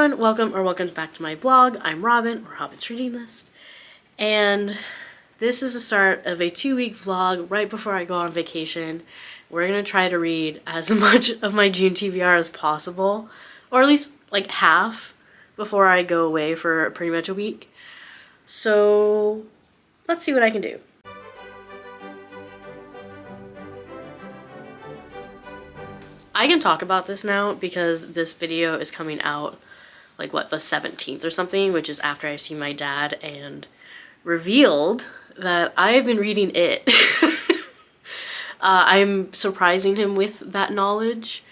everyone, welcome back to my vlog. I'm Robin, or Hobbit's Reading List, and this is the start of a 2-week vlog right before I go on vacation. We're gonna try to read as much of my June TBR as possible, or at least like half, before I go away for pretty much a week. So let's see what I can do. I can talk about this now because this video is coming out like what, the 17th or something, which is after I've seen my dad and revealed that I have been reading it. I'm surprising him with that knowledge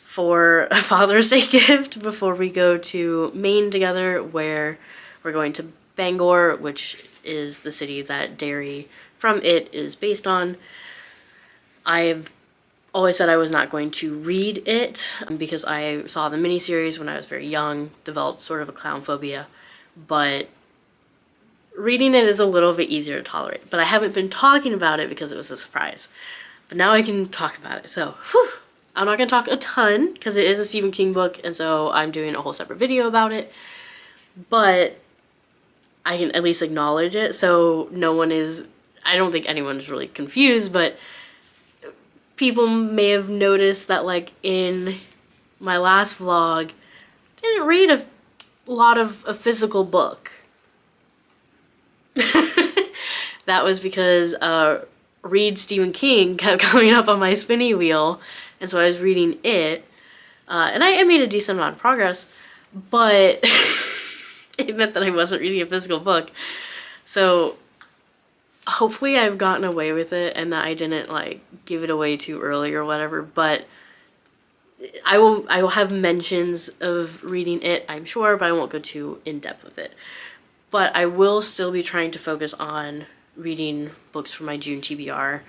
for a Father's Day gift before we go to Maine together, where we're going to Bangor, which is the city that Derry from It is based on. I've always said I was not going to read it because I saw the miniseries when I was very young, developed sort of a clown phobia, but reading it is a little bit easier to tolerate. But I haven't been talking about it because it was a surprise. But now I can talk about it. So, whew, I'm not going to talk a ton because it is a Stephen King book, and so I'm doing a whole separate video about it. But I can at least acknowledge it so no one is, I don't think anyone's really confused, but people may have noticed that, like, in my last vlog, I didn't read a lot of a physical book. That was because read Stephen King kept coming up on my spinny wheel, and so I was reading it, and I made a decent amount of progress, but it meant that I wasn't reading a physical book. So hopefully I've gotten away with it and that I didn't like give it away too early or whatever, but I will have mentions of reading it, I'm sure, but I won't go too in depth with it. But I will still be trying to focus on reading books for my June TBR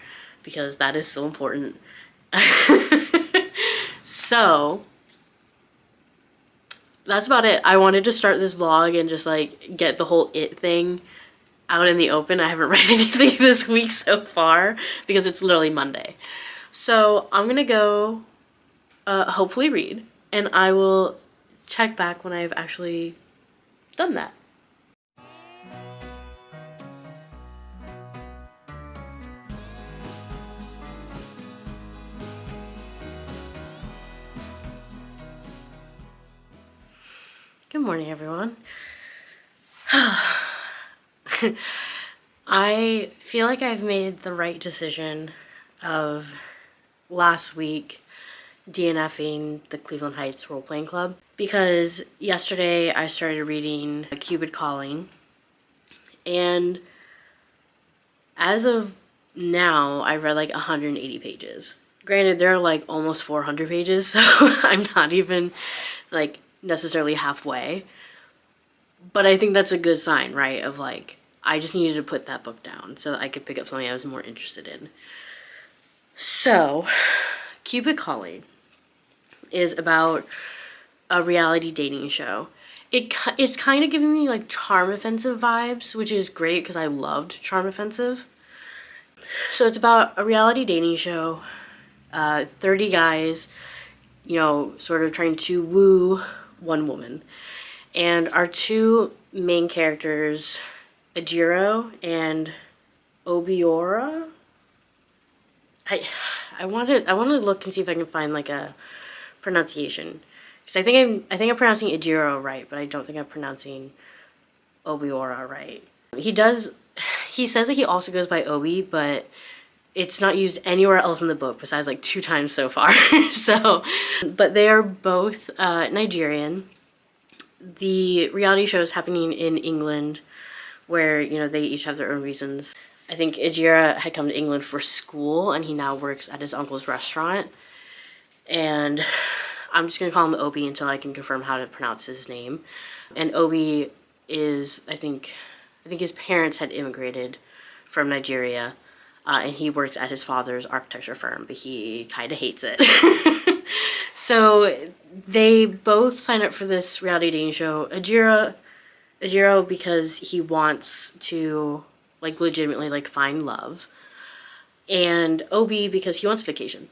because that is still important. So that's about it. I wanted to start this vlog and just like get the whole It thing out in the open. I haven't read anything this week so far because it's literally Monday. So I'm gonna go hopefully read, and I will check back when I've actually done that. Good morning, everyone. I feel like I've made the right decision of last week DNFing the Cleveland Heights role-playing club, because yesterday I started reading Cupid Calling, and as of now I read like 180 pages. Granted, there are like almost 400 pages, so I'm not even like necessarily halfway, but I think that's a good sign, right? Of like, I just needed to put that book down so that I could pick up something I was more interested in. So, Cupid Calling is about a reality dating show. It's kind of giving me like Charm Offensive vibes, which is great because I loved Charm Offensive. So it's about a reality dating show, 30 guys, you know, sort of trying to woo one woman. And our two main characters, Ejiro and Obiora. I want to look and see if I can find like a pronunciation, because I think I'm pronouncing Ejiro right, but I don't think I'm pronouncing Obiora right. He says that he also goes by Obi, but it's not used anywhere else in the book besides like 2 times so far. So, but they are both Nigerian. The reality show is happening in England, where, you know, they each have their own reasons. I think Ejiro had come to England for school, and he now works at his uncle's restaurant. And I'm just gonna call him Obi until I can confirm how to pronounce his name. And Obi is, I think his parents had immigrated from Nigeria, and he works at his father's architecture firm, but he kind of hates it. So they both sign up for this reality dating show. Ejiro because he wants to like legitimately like find love, and Obi because he wants vacation,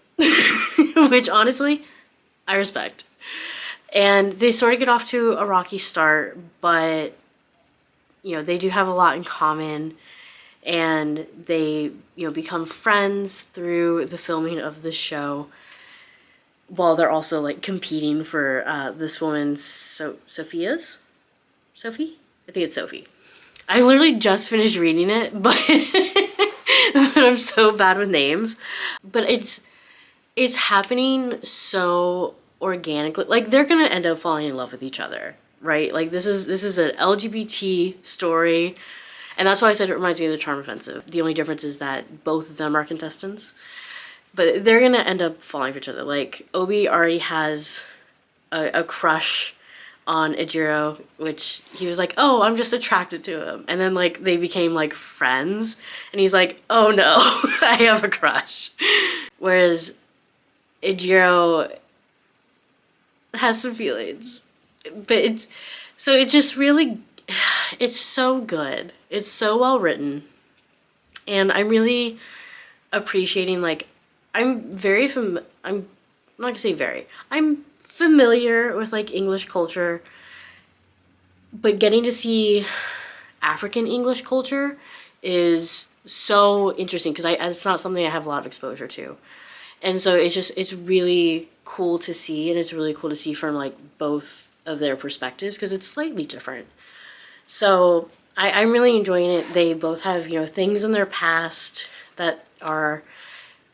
which honestly I respect. And they sort of get off to a rocky start, but, you know, they do have a lot in common, and they, you know, become friends through the filming of the show, while they're also like competing for this woman's Sophie? I think it's Sophie. I literally just finished reading it, but but I'm so bad with names. But it's happening so organically. Like, they're gonna end up falling in love with each other, right? Like, this is an LGBT story, and that's why I said it reminds me of the Charm Offensive. The only difference is that both of them are contestants. But they're gonna end up falling for each other. Like, Obi already has a crush on Ejiro, which he was like, oh, I'm just attracted to him. And then, like, they became, like, friends. And he's like, oh no, I have a crush. Whereas Ejiro has some feelings. But it's just really, it's so good. It's so well written. And I'm really appreciating, like, I'm not gonna say very. I'm familiar with, like, English culture, but getting to see African English culture is so interesting because it's not something I have a lot of exposure to. And so it's really cool to see, and it's really cool to see from, like, both of their perspectives because it's slightly different. So I'm really enjoying it. They both have, you know, things in their past that are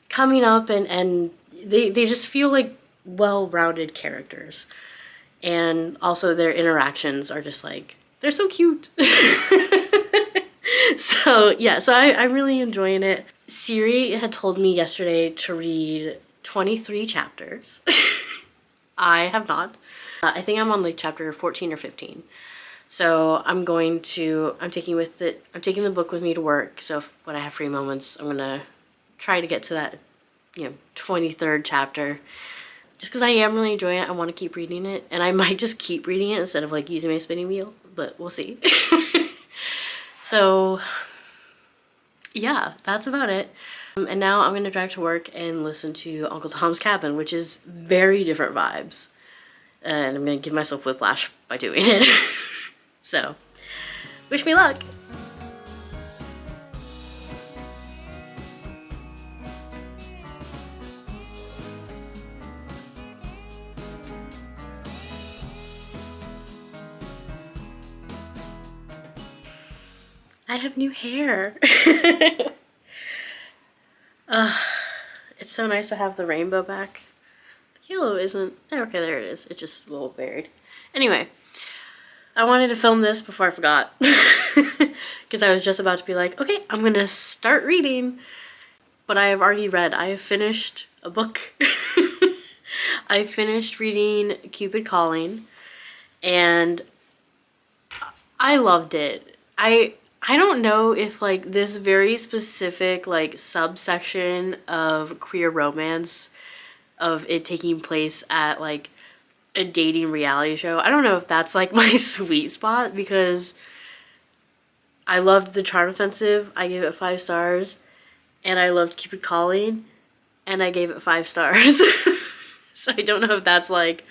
coming up, and they just feel like well-rounded characters. And also their interactions are just like, they're so cute. So yeah, so I'm really enjoying it. Siri had told me yesterday to read 23 chapters. I have not. I think I'm on like chapter 14 or 15. So I'm taking the book with me to work. So when I have free moments, I'm gonna try to get to that, you know, 23rd chapter. Just because I am really enjoying it, I want to keep reading it. And I might just keep reading it instead of, like, using my spinning wheel, but we'll see. So yeah, that's about it. And now I'm gonna drive to work and listen to Uncle Tom's Cabin, which is very different vibes. And I'm gonna give myself whiplash by doing it. So, wish me luck. I have new hair. It's so nice to have the rainbow back. The yellow isn't. Okay, there it is. It's just a little buried. Anyway, I wanted to film this before I forgot. Because I was just about to be like, okay, I'm gonna start reading. But I have already read. I have finished a book. I finished reading Cupid Calling, and I loved it. I don't know if, like, this very specific, like, subsection of queer romance, of it taking place at, like, a dating reality show, I don't know if that's, like, my sweet spot, because I loved The Charm Offensive, I gave it 5 stars, and I loved Cupid Calling, and I gave it 5 stars. So I don't know if that's, like,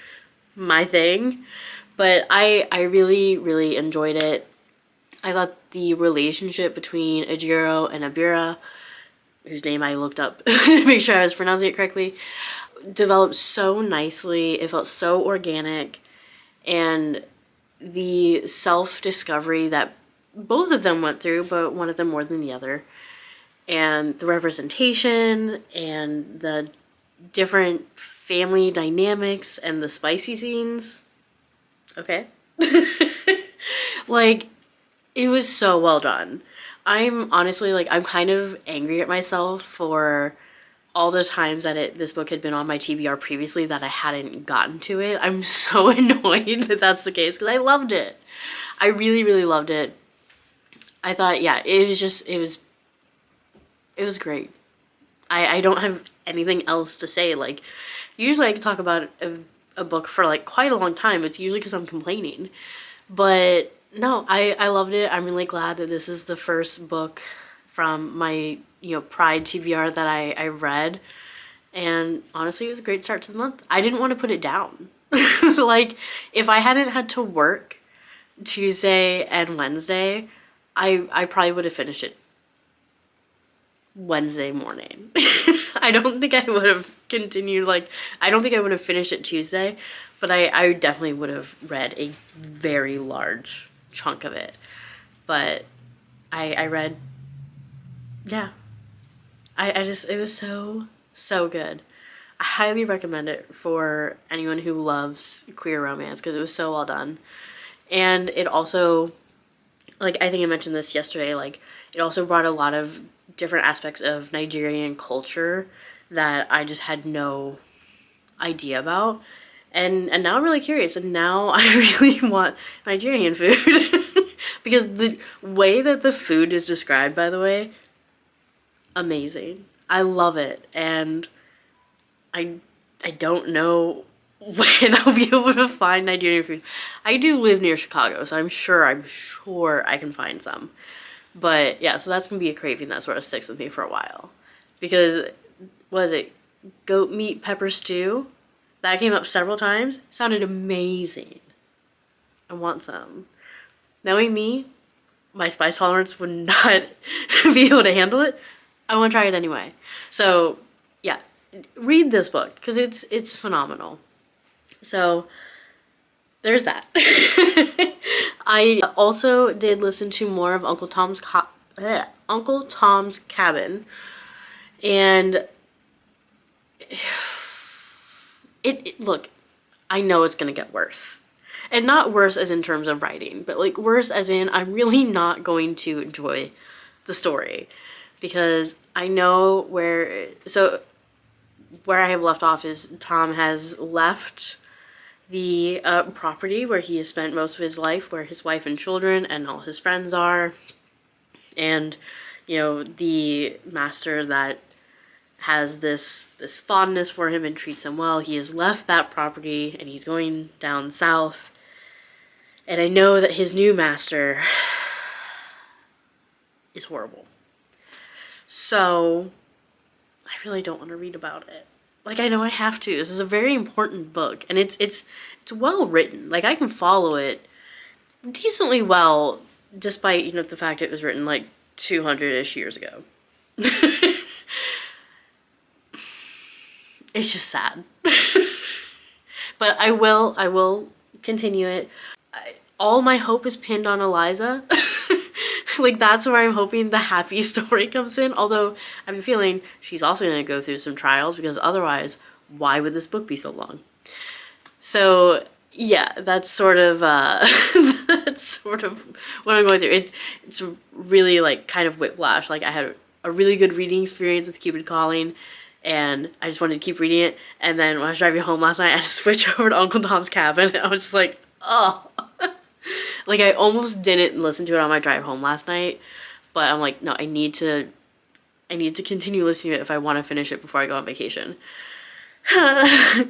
my thing, but I really, really enjoyed it. I thought the relationship between Ejiro and Abira, whose name I looked up to make sure I was pronouncing it correctly, developed so nicely. It felt so organic, and the self-discovery that both of them went through, but one of them more than the other, and the representation and the different family dynamics and the spicy scenes. Okay. Like, it was so well done. I'm honestly, like, I'm kind of angry at myself for all the times that this book had been on my TBR previously that I hadn't gotten to it. I'm so annoyed that that's the case because I loved it. I really, really loved it. I thought, yeah, it was great. I don't have anything else to say. Like, usually I can talk about a book for, like, quite a long time. It's usually because I'm complaining. But no, I loved it. I'm really glad that this is the first book from my, you know, Pride TBR that I read. And honestly, it was a great start to the month. I didn't want to put it down. Like, if I hadn't had to work Tuesday and Wednesday, I probably would have finished it Wednesday morning. I don't think I would have continued, like, I don't think I would have finished it Tuesday, but I definitely would have read a very large chunk of it. But I read, yeah. I just, it was so good. I highly recommend it for anyone who loves queer romance because it was so well done. And it also, like, I think I mentioned this yesterday, like, it also brought a lot of different aspects of Nigerian culture that I just had no idea about. And now I'm really curious, and now I really want Nigerian food. Because the way that the food is described, by the way, amazing. I love it, and I don't know when I'll be able to find Nigerian food. I do live near Chicago, so I'm sure I can find some. But yeah, so that's gonna be a craving that sort of sticks with me for a while. Because, what is it? Goat meat pepper stew? That came up several times. Sounded amazing. I want some. Knowing me, my spice tolerance would not be able to handle it. I want to try it anyway. So yeah, read this book because it's phenomenal. So there's that. I also did listen to more of Uncle Tom's Cabin, and look, I know it's gonna get worse. And not worse as in terms of writing, but like worse as in I'm really not going to enjoy the story. Because I know where I have left off is Tom has left the property where he has spent most of his life, where his wife and children and all his friends are. And, you know, the master that has this fondness for him and treats him well, he has left that property and he's going down south. And I know that his new master is horrible. So I really don't want to read about it. Like, I know I have to. This is a very important book, and it's well written. Like, I can follow it decently well, despite, you know, the fact it was written like 200-ish years ago. It's just sad. But I will continue it. All my hope is pinned on Eliza. Like, that's where I'm hoping the happy story comes in. Although, I have a feeling she's also going to go through some trials, because otherwise, why would this book be so long? So, yeah, that's sort of, that's sort of what I'm going through. It's really, like, kind of whiplash. Like, I had a really good reading experience with Cupid Calling, and I just wanted to keep reading it. And then when I was driving home last night, I had to switch over to Uncle Tom's Cabin, and I was just like, oh. Like, I almost didn't listen to it on my drive home last night, but I'm like, no, I need to continue listening to it if I want to finish it before I go on vacation.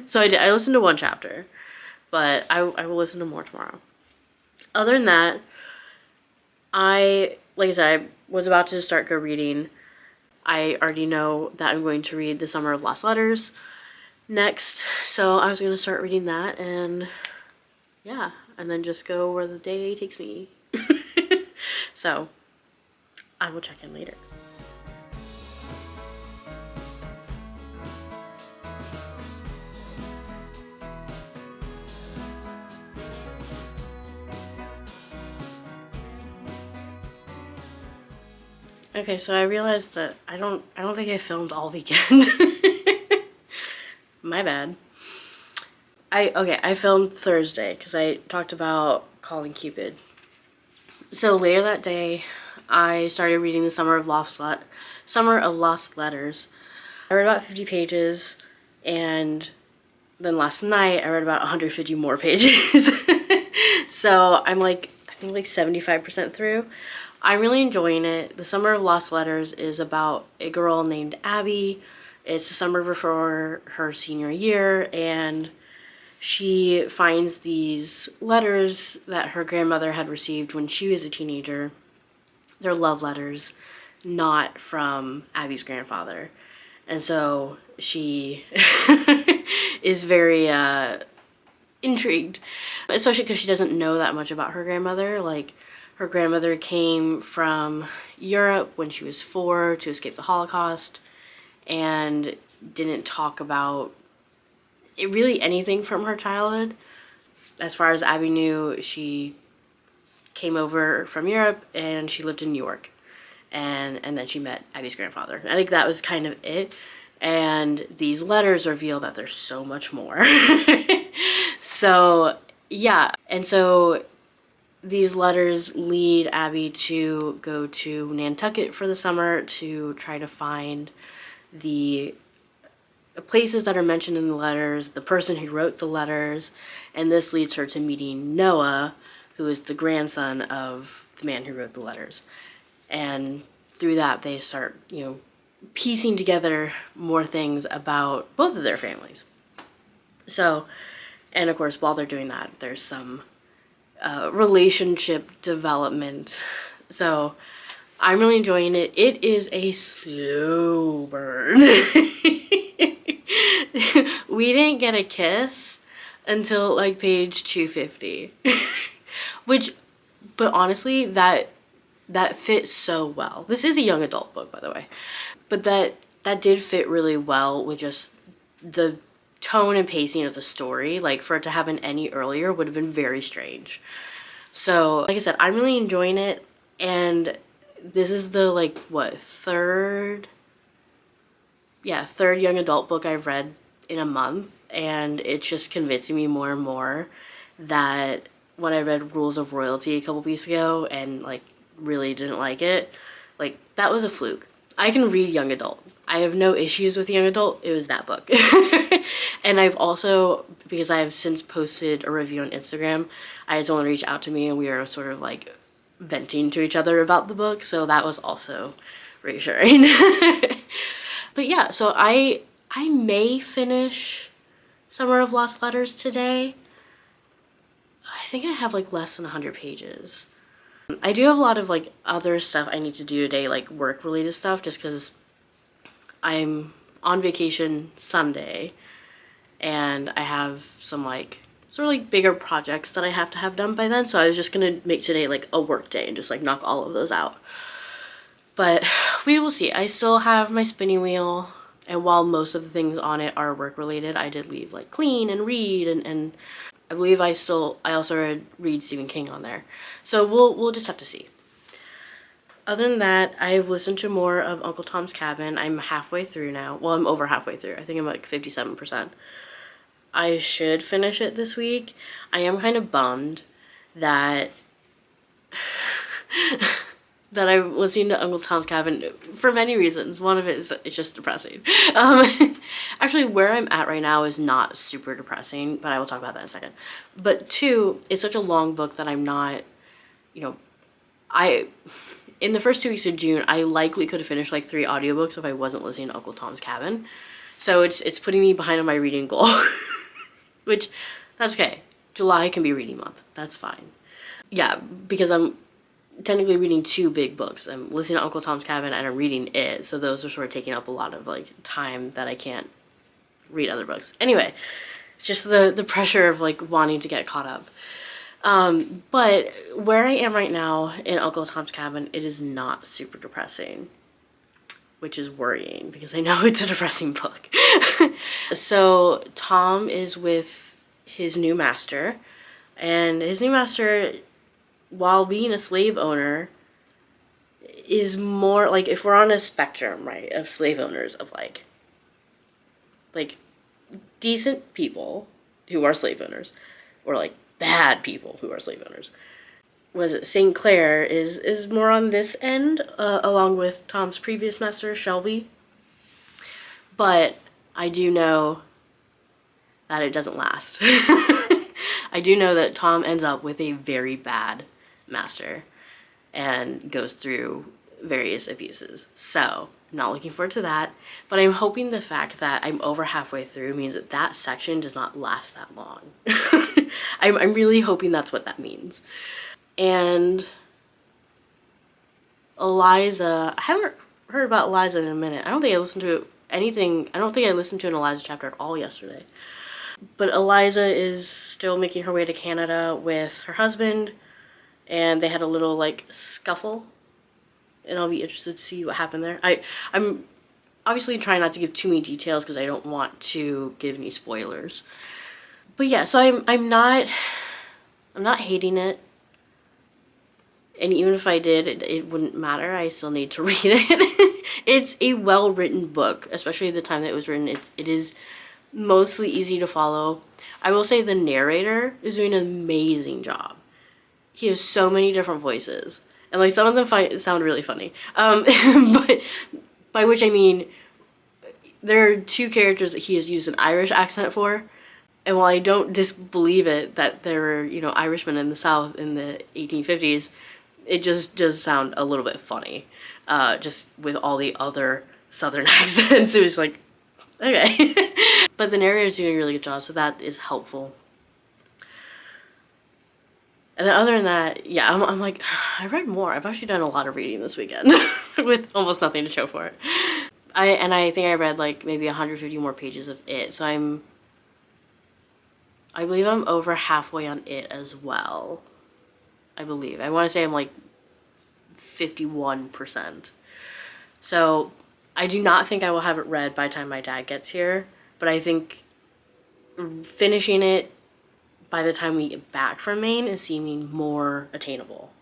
So I listened to one chapter, but I will listen to more tomorrow. Other than that, like I said, I was about to start go reading. I already know that I'm going to read The Summer of Lost Letters next, so I was going to start reading that, and yeah, and then just go where the day takes me. So, I will check in later. Okay, so I realized that I don't think I filmed all weekend. My bad. I filmed Thursday because I talked about calling Cupid. So later that day, I started reading The Summer of Lost Letters. I read about 50 pages, and then last night I read about 150 more pages. So I'm like, I think like 75% through. I'm really enjoying it. The Summer of Lost Letters is about a girl named Abby. It's the summer before her senior year, and she finds these letters that her grandmother had received when she was a teenager. They're love letters, not from Abby's grandfather. And so she is very intrigued, especially because she doesn't know that much about her grandmother. Like, her grandmother came from Europe when she was 4 to escape the Holocaust, and didn't talk about really anything from her childhood. As far as Abby knew, she came over from Europe and she lived in New York, and then she met Abby's grandfather. I think that was kind of it. And these letters reveal that there's so much more. So yeah, and so these letters lead Abby to go to Nantucket for the summer to try to find the places that are mentioned in the letters, the person who wrote the letters, and this leads her to meeting Noah, who is the grandson of the man who wrote the letters. And through that, they start, piecing together more things about both of their families. So, and of course, while they're doing that, there's some relationship development. So, I'm really enjoying it. It is a slow burn. We didn't get a kiss until like page 250. But honestly, that fits so well. This is a young adult book, by the way. But that did fit really well with just the tone and pacing of the story. Like, for it to happen any earlier would have been very strange. So, like I said, I'm really enjoying it, and this is the, third young adult book I've read in a month, and it's just convincing me more and more that when I read Rules of Royalty a couple weeks ago and, really didn't like it, that was a fluke. I can read young adult. I have no issues with young adult. It was that book. And I've also, because I have since posted a review on Instagram, I had someone reach out to me and we were sort of venting to each other about the book, so that was also reassuring. But yeah, so I may finish Summer of Lost Letters today. I think I have less than 100 pages. I do have a lot of other stuff I need to do today, work related stuff, just because I'm on vacation Sunday and I have some sort of bigger projects that I have to have done by then. So I was just gonna make today a work day and just knock all of those out. But we will see. I still have my spinning wheel, and while most of the things on it are work related, I did leave clean and read, and I believe I also read Stephen King on there. So we'll just have to see. Other than that, I've listened to more of Uncle Tom's Cabin. I'm halfway through now. Well, I'm over halfway through. I think I'm 57%. I should finish it this week. I am kind of bummed that that I'm listening to Uncle Tom's Cabin for many reasons. One of it is it's just depressing. Actually, where I'm at right now is not super depressing, but I will talk about that in a second. But 2, it's such a long book that I'm not, in the first 2 weeks of June, I likely could have finished 3 audiobooks if I wasn't listening to Uncle Tom's Cabin. So it's putting me behind on my reading goal, which, that's okay. July can be reading month. That's fine. Yeah, because I'm technically reading 2 big books. I'm listening to Uncle Tom's Cabin and I'm reading it. So those are sort of taking up a lot of time that I can't read other books. Anyway, it's just the pressure of wanting to get caught up. But where I am right now in Uncle Tom's Cabin, it is not super depressing, which is worrying because I know it's a depressing book. So Tom is with his new master, and his new master, while being a slave owner, is more if we're on a spectrum, right, of slave owners of decent people who are slave owners, or bad people who are slave owners. Was it St. Clair is more on this end, along with Tom's previous master, Shelby. But I do know that it doesn't last. I do know that Tom ends up with a very bad master and goes through various abuses. So I'm not looking forward to that, but I'm hoping the fact that I'm over halfway through means that section does not last that long. I'm really hoping that's what that means. And Eliza, I haven't heard about Eliza in a minute. I don't think I listened to an Eliza chapter at all yesterday. But Eliza is still making her way to Canada with her husband, and they had a little like scuffle, and I'll be interested to see what happened there. I'm obviously trying not to give too many details because I don't want to give any spoilers. But yeah, so I'm not hating it. And even if I did, it wouldn't matter. I still need to read it. It's a well-written book, especially the time that it was written. It is mostly easy to follow. I will say the narrator is doing an amazing job. He has so many different voices. And like some of them sound really funny. But by which I mean, there are two characters that he has used an Irish accent for. And while I don't disbelieve it that there were, Irishmen in the South in the 1850s, it just does sound a little bit funny. Just with all the other Southern accents, it was like, okay. But the narrator's doing a really good job, so that is helpful. And then other than that, yeah, I'm like, I read more. I've actually done a lot of reading this weekend with almost nothing to show for it. I think I read like maybe 150 more pages of it, so I believe I'm over halfway on it as well. I believe. I want to say I'm like 51%. So I do not think I will have it read by the time my dad gets here, but I think finishing it by the time we get back from Maine is seeming more attainable.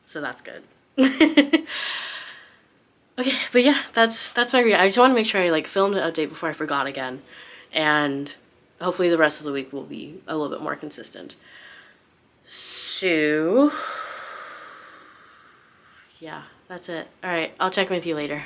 So that's good. Okay, but yeah, that's my read. I just want to make sure I like filmed an update before I forgot again. And hopefully the rest of the week will be a little bit more consistent. So, yeah, that's it. All right, I'll check with you later.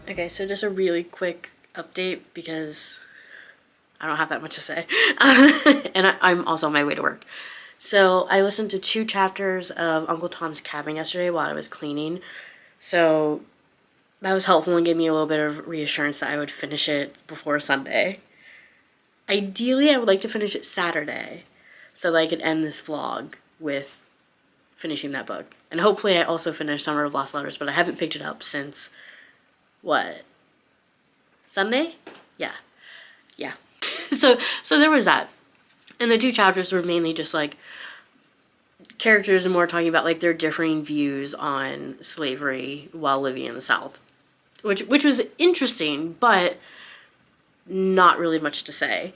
Okay, so just a really quick update because I don't have that much to say. And I'm also on my way to work. So I listened to 2 chapters of Uncle Tom's Cabin yesterday while I was cleaning. So that was helpful and gave me a little bit of reassurance that I would finish it before Sunday. Ideally, I would like to finish it Saturday so that I could end this vlog with finishing that book. And hopefully I also finish Summer of Lost Letters, but I haven't picked it up since, what, Sunday? Yeah. So there was that. And the 2 chapters were mainly just like characters and more talking about like their differing views on slavery while living in the South, which was interesting, but not really much to say.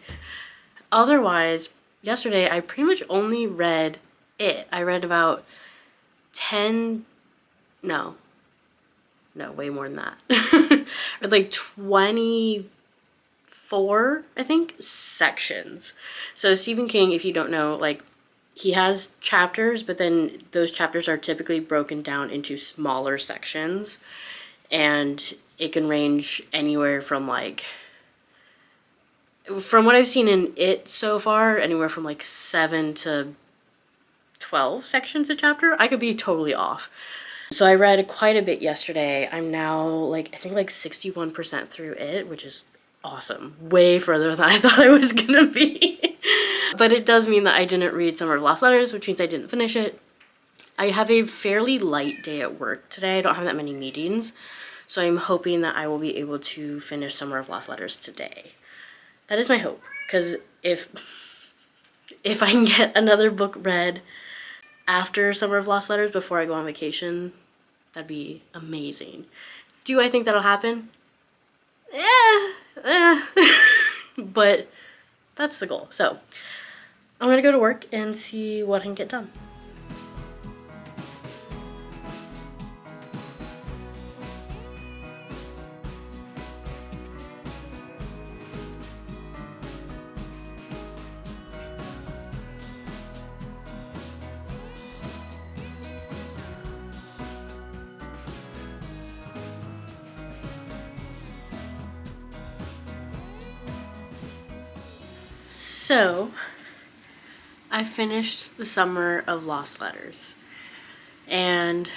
Otherwise, yesterday I pretty much only read it. I read about 10, no, way more than that. I read like 24, I think, sections. So Stephen King, if you don't know, like, he has chapters, but then those chapters are typically broken down into smaller sections, and it can range anywhere from like, from what I've seen in it so far, anywhere from like 7 to 12 sections a chapter. I could be totally off. So I read quite a bit yesterday. I'm now like, I think like 61% through it, which is awesome. Way further than I thought I was gonna be. But it does mean that I didn't read Summer of Lost Letters, which means I didn't finish it. I have a fairly light day at work today. I don't have that many meetings. So I'm hoping that I will be able to finish Summer of Lost Letters today. That is my hope. Because if if I can get another book read after Summer of Lost Letters before I go on vacation, that'd be amazing. Do I think that'll happen? Yeah. But that's the goal. So I'm gonna go to work and see what I can get done. So, I finished the Summer of Lost Letters, and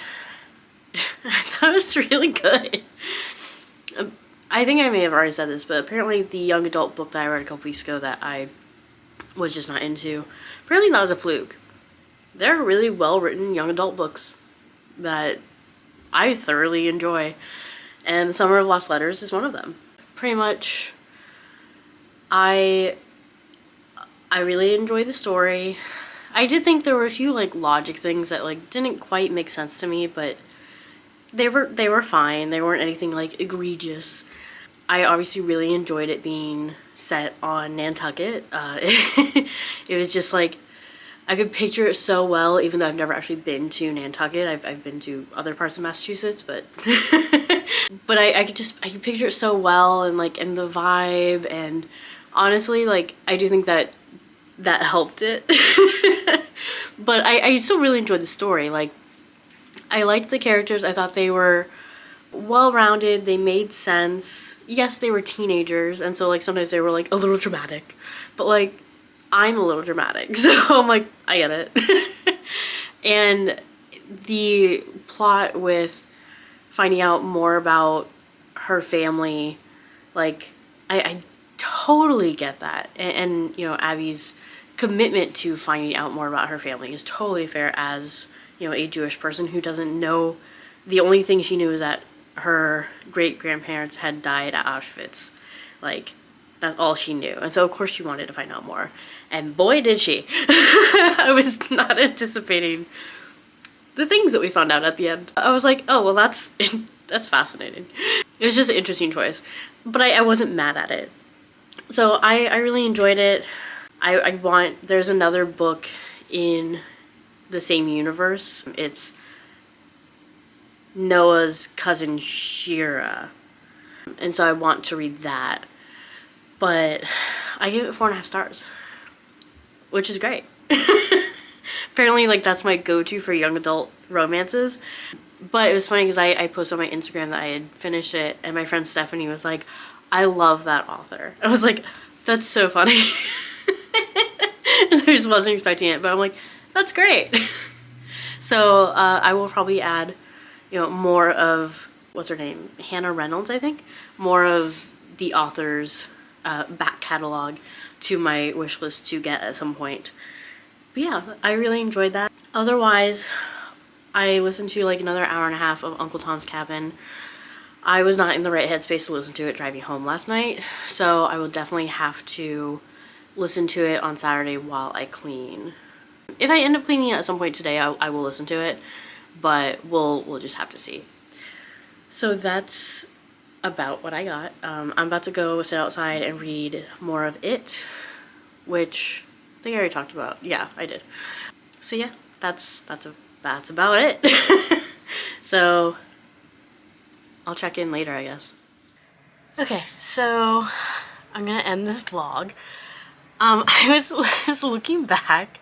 I thought it was really good. I think I may have already said this, but apparently the young adult book that I read a couple weeks ago that I was just not into, apparently that was a fluke. There are really well-written young adult books that I thoroughly enjoy, and the Summer of Lost Letters is one of them. Pretty much, I really enjoyed the story. I did think there were a few like logic things that like didn't quite make sense to me, but they were fine. They weren't anything like egregious. I obviously really enjoyed it being set on Nantucket. It was just like I could picture it so well, even though I've never actually been to Nantucket. I've been to other parts of Massachusetts, but but I could picture it so well, and like and the vibe, and honestly like I do think that helped it. But I still really enjoyed the story. Like, I liked the characters. I thought they were well-rounded. They made sense. Yes, they were teenagers, and so like sometimes they were like a little dramatic, but like I'm a little dramatic, so I'm like, I get it. And the plot with finding out more about her family, like I totally get that. And you know, Abby's commitment to finding out more about her family is totally fair as, you know, a Jewish person who doesn't know. The only thing she knew is that her great-grandparents had died at Auschwitz. Like, that's all she knew. And so of course she wanted to find out more. And boy did she. I was not anticipating the things that we found out at the end. I was like, oh, well, that's fascinating. It was just an interesting choice. But I wasn't mad at it. So I really enjoyed it. There's another book in the same universe. It's Noah's cousin Shira. And so I want to read that. But I gave it 4.5 stars, which is great. Apparently, like, that's my go-to for young adult romances. But it was funny because I posted on my Instagram that I had finished it, and my friend Stephanie was like, I love that author. I was like, that's so funny. I just wasn't expecting it, but I'm like, that's great. So I will probably add, you know, more of, what's her name? Hannah Reynolds, I think. More of the author's back catalog to my wish list to get at some point. But yeah, I really enjoyed that. Otherwise, I listened to like another 1.5 hours of Uncle Tom's Cabin. I was not in the right headspace to listen to it driving home last night, so I will definitely have to listen to it on Saturday while I clean. If I end up cleaning at some point today, I will listen to it, but we'll just have to see. So that's about what I got. I'm about to go sit outside and read more of it, which I think I already talked about. Yeah, I did. So yeah, that's about it. So I'll check in later, I guess. Okay, so I'm gonna end this vlog. I was looking back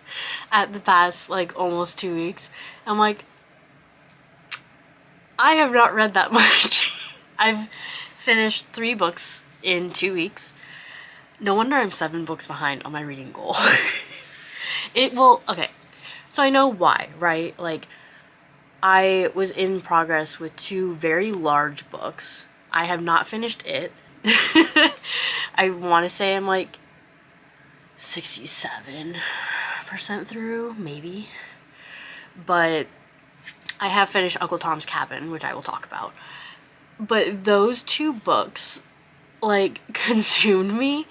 at the past like almost 2 weeks. I'm like, I have not read that much. I've finished 3 books in 2 weeks. No wonder I'm 7 books behind on my reading goal. Okay, so I know why, right? Like, I was in progress with 2 very large books. I have not finished it. I want to say I'm like 67% through, maybe. But I have finished Uncle Tom's Cabin, which I will talk about. But those 2 books, like, consumed me.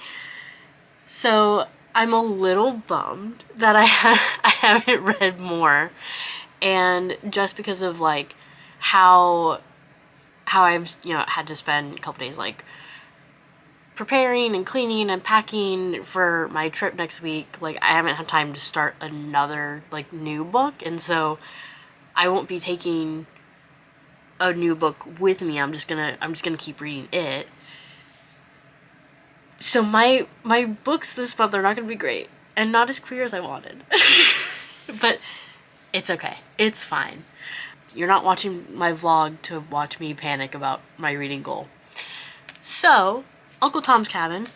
So I'm a little bummed that I haven't read more, and just because of like how I've, you know, had to spend a couple days like preparing and cleaning and packing for my trip next week. Like, I haven't had time to start another like new book, and so I won't be taking a new book with me. I'm just gonna keep reading it. So my books this month are not gonna be great and not as queer as I wanted. But it's okay. It's fine. You're not watching my vlog to watch me panic about my reading goal. So, Uncle Tom's Cabin,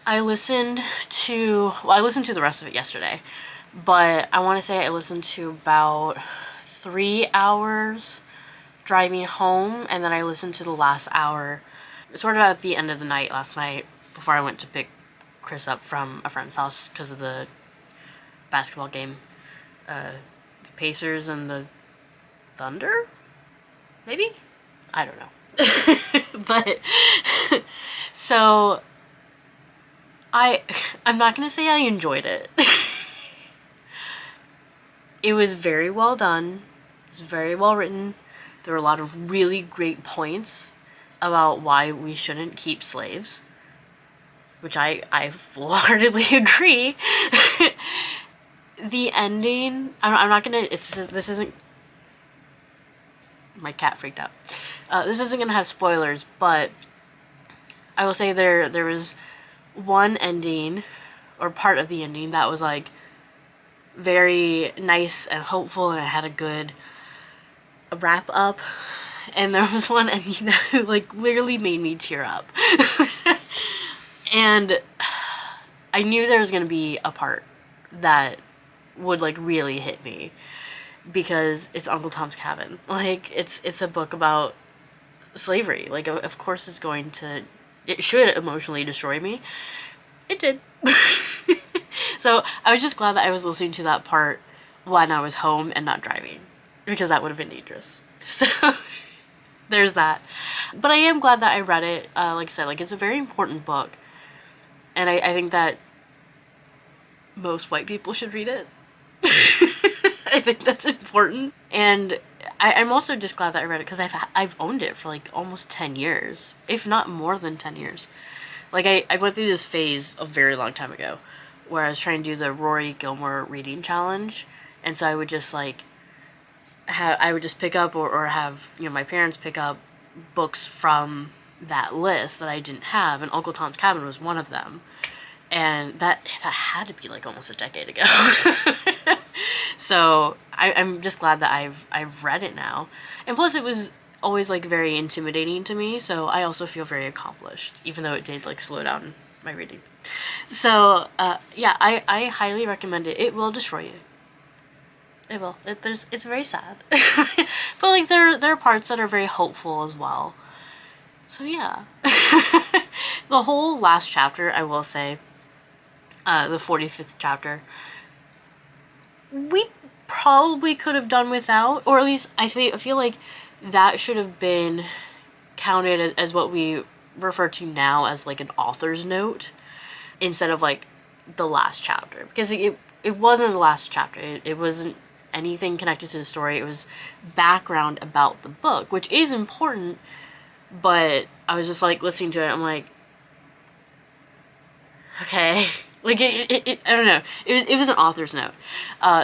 I listened to the rest of it yesterday, but I want to say I listened to about 3 hours driving home, and then I listened to the last hour sort of at the end of the night last night before I went to pick Chris up from a friend's house because of the basketball game. The Pacers and the Thunder? Maybe? I don't know. But, so, I'm not gonna say I enjoyed it. It was very well done. It was very well written. There were a lot of really great points about why we shouldn't keep slaves, which I full-heartedly agree. The ending, I'm not gonna, this isn't, my cat freaked out. This isn't gonna have spoilers, but I will say there was one ending, or part of the ending, that was like very nice and hopeful, and it had a good wrap up. And there was one ending that like literally made me tear up. And I knew there was gonna be a part that would like really hit me because it's Uncle Tom's Cabin. Like, it's a book about slavery. Like, of course it should emotionally destroy me. It did. So I was just glad that I was listening to that part when I was home and not driving, because that would have been dangerous. So there's that. But I am glad that I read it. Like I said, like, it's a very important book, and I think that most white people should read it. I think that's important. And I'm also just glad that I read it because I've owned it for like almost 10 years, if not more than 10 years. Like, I went through this phase a very long time ago where I was trying to do the Rory Gilmore reading challenge, and so I would just like I would just pick up or have, you know, my parents pick up books from that list that I didn't have, and Uncle Tom's Cabin was one of them. And that had to be like almost a decade ago. So I'm just glad that I've read it now. And plus, it was always like very intimidating to me, so I also feel very accomplished, even though it did like slow down my reading. So yeah, I highly recommend it. It will destroy you. It will. It's very sad. But like there are parts that are very hopeful as well. So yeah. The whole last chapter, I will say, the 45th chapter, we probably could have done without, or at least I feel like that should have been counted as what we refer to now as like an author's note instead of like the last chapter, because it wasn't the last chapter. It wasn't anything connected to the story. It was background about the book, which is important, but I was just like listening to it, I'm like, okay. Like, I don't know. It was an author's note.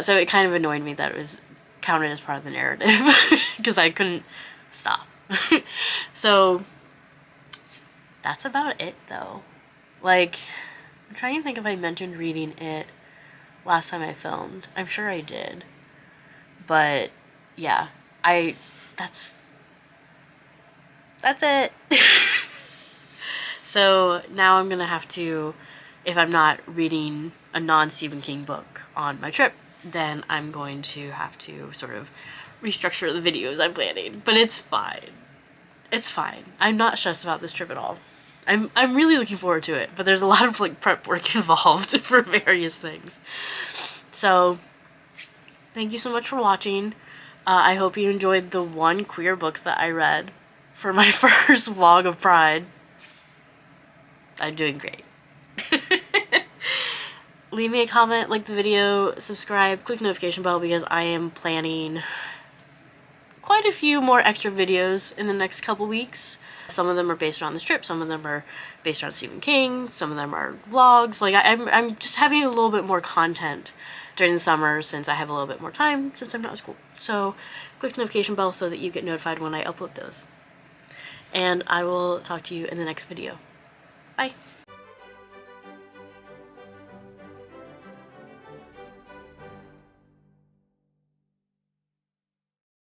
So it kind of annoyed me that it was counted as part of the narrative because I couldn't stop. So that's about it, though. Like, I'm trying to think if I mentioned reading it last time I filmed. I'm sure I did. But yeah, that's it. So now I'm gonna have to, if I'm not reading a non-Stephen King book on my trip, then I'm going to have to sort of restructure the videos I'm planning. But it's fine. It's fine. I'm not stressed about this trip at all. I'm really looking forward to it, but there's a lot of like prep work involved for various things. So thank you so much for watching. I hope you enjoyed the one queer book that I read for my first vlog of Pride. I'm doing great. leave me a comment, like the video, subscribe, click notification bell because I am planning quite a few more extra videos in the next couple weeks. Some of them are based around this trip, some of them are based around Stephen King, some of them are vlogs. Like I'm just having a little bit more content during the summer since I have a little bit more time since I'm not at school. So click the notification bell so that you get notified when I upload those. And I will talk to you in the next video. Bye.